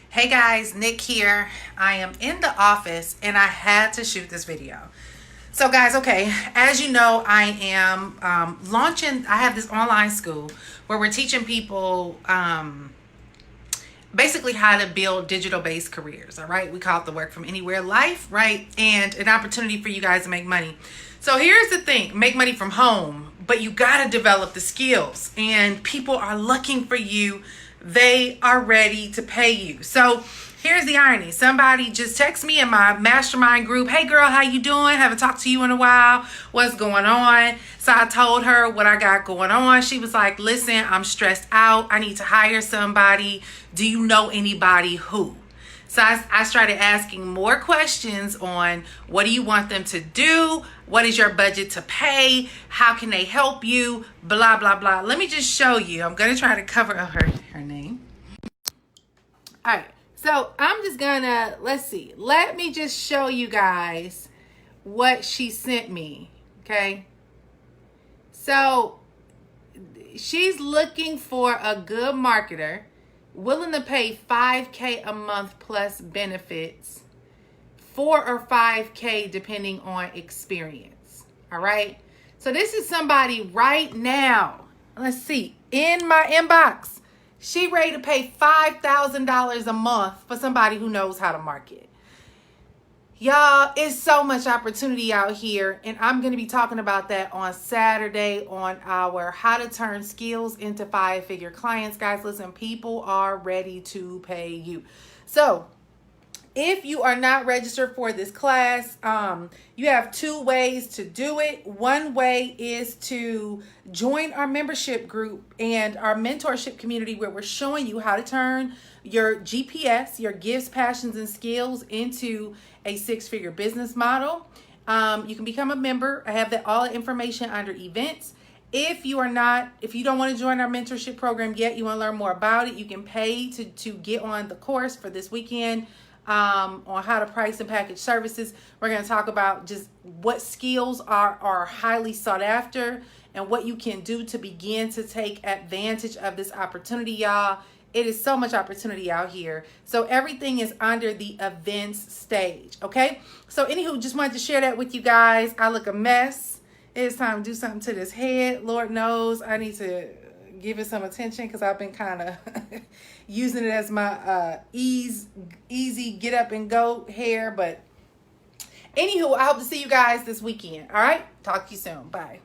Hey guys, Nick here. I am in the office and I had to shoot this video. So guys, okay, as you know, I am I have this online school where we're teaching people basically how to build digital-based careers, all right? We call it the work from anywhere life, right? And an opportunity for you guys to make money. So here's the thing, make money from home, but you gotta develop the skills and people are looking for you. They are ready to pay you. So here's the irony. Somebody just texted me in my mastermind group, hey girl, how you doing? Haven't talked to you in a while. What's going on? So I told her what I got going on. She was like, listen, I'm stressed out. I need to hire somebody. Do you know anybody who? So I started asking more questions on what do you want them to do? What is your budget to pay? How can they help you? Blah, blah, blah. Let me just show you. I'm going to try to cover her name. All right. So I'm just going to, let's see. Let me just show you guys what she sent me. Okay. So she's looking for a good marketer, willing to pay $5K a month plus benefits, 4 or 5K depending on experience. All right. So this is somebody right now. Let's see, in my inbox, she ready to pay $5,000 a month for somebody who knows how to market. Y'all, it's so much opportunity out here, and I'm going to be talking about that on Saturday on our How to Turn Skills into Five-Figure Clients. Guys, listen, people are ready to pay you. So if you are not registered for this class, you have two ways to do it. One way is to join our membership group and our mentorship community where we're showing you how to turn your GPS, your gifts, passions, and skills into a six-figure business model. You can become a member. I have all the information under events. If you don't want to join our mentorship program yet, you want to learn more about it, you can pay to get on the course for this weekend. On how to price and package services. We're going to talk about just what skills are highly sought after and what you can do to begin to take advantage of this opportunity, y'all. It is so much opportunity out here. So everything is under the events stage, okay? So anywho, just wanted to share that with you guys. I look a mess. It's time to do something to this head. Lord knows I need to give it some attention because I've been kind of using it as my easy get up and go hair. But anywho, I hope to see you guys this weekend. All right, talk to you soon. Bye.